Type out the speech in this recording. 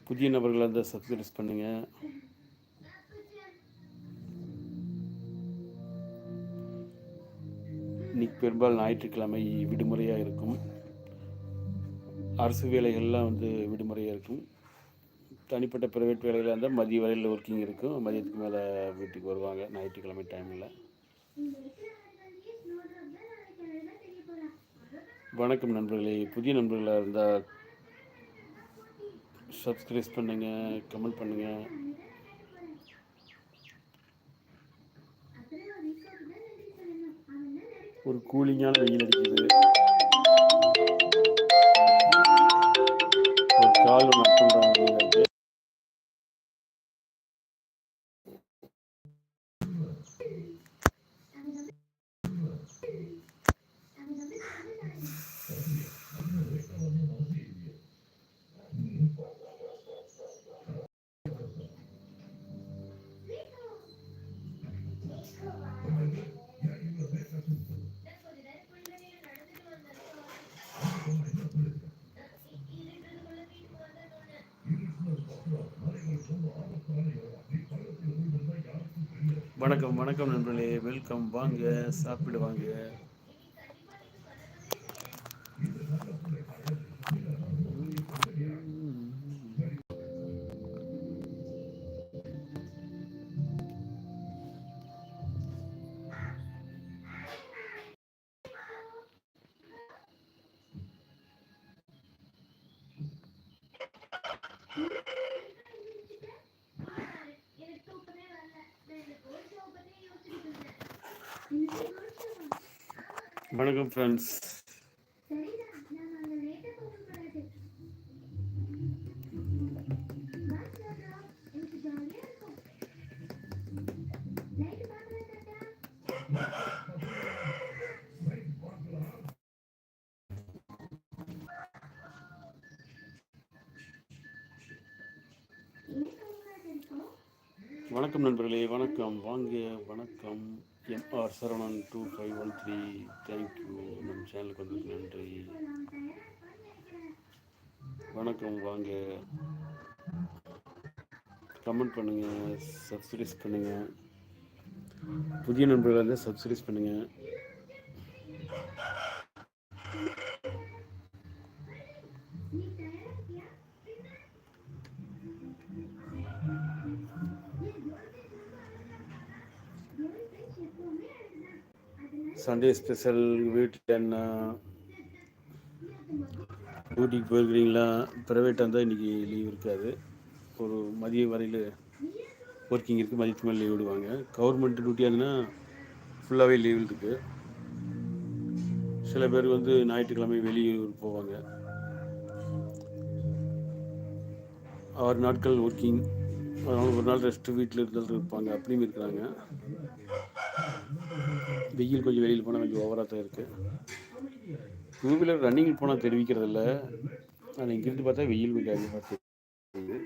புதிய நபர்களாக இருந்தால் சப்ஸ்கிரைப் பண்ணுங்க. இன்னைக்கு பெரும்பாலும் ஞாயிற்றுக்கிழமை விடுமுறையாக இருக்கும். அரசு வேலைகள்லாம் விடுமுறையாக இருக்கும். தனிப்பட்ட ப்ரைவேட் வேலையில் இருந்தால் மதிய வரையில் ஒர்க்கிங் இருக்கும். மதியத்துக்கு மேலே வீட்டுக்கு வருவாங்க ஞாயிற்றுக்கிழமை டைமில். வணக்கம் நண்பர்களே. புதிய நண்பர்களாக இருந்தால் சப்ஸ்கிரைப் பண்ணுங்கள், கமெண்ட் பண்ணுங்கள். ஒரு கூலிங்கான வெயில் அடிக்குது. ஒரு கால் நட் பண்ணுறாங்க. வணக்கம் வணக்கம் நண்பர்களே, வெல்கம். வாங்க சாப்பிடுவாங்க. வணக்கம் ஃப்ரெண்ட்ஸ். வணக்கம் நண்பர்களே, வணக்கம். வாங்க. வணக்கம். எம்ஆர் சரவணன் 2513. தேங்க்யூ. நம்ம சேனலுக்கு வந்ததுக்கு நன்றி. வணக்கம். வாங்க, கமெண்ட் பண்ணுங்கள், சப்ஸ்கிரைப் பண்ணுங்கள். புதிய நண்பர்களாக இருந்தால் சப்ஸ்கிரைப் பண்ணுங்கள். சண்டே ஸ்பெஷல் வீட்டில் என்ன டியூட்டிக்கு போயிருக்கிறீங்களா? ப்ரைவேட்டாக இருந்தால் இன்றைக்கி லீவ் இருக்காது. ஒரு மதியம் வரையில் ஒர்க்கிங் இருக்குது. மதியத்துக்கு மேலே லீவ் விடுவாங்க. கவர்மெண்ட் டியூட்டியாக இருந்ததுன்னா ஃபுல்லாகவே லீவ் இருக்குது. சில பேர் ஞாயிற்றுக்கிழமை வெளியூர் போவாங்க. 6 நாட்கள் ஒர்க்கிங், அதனால் ஒரு நாள் ரெஸ்ட்டு வீட்டில் இருந்தாலும் இருப்பாங்க. அப்படியும் இருக்கிறாங்க. வெயில் கொஞ்சம் வெளியில் போனால் கொஞ்சம் ஓவராக தான் இருக்குது. டூ வீலர் ரன்னிங் போனால் தெரிவிக்கிறதில்ல. ஆனால் இங்கிருந்து பார்த்தா வெயில் கொஞ்சம் அதிகமாக தெரியுது.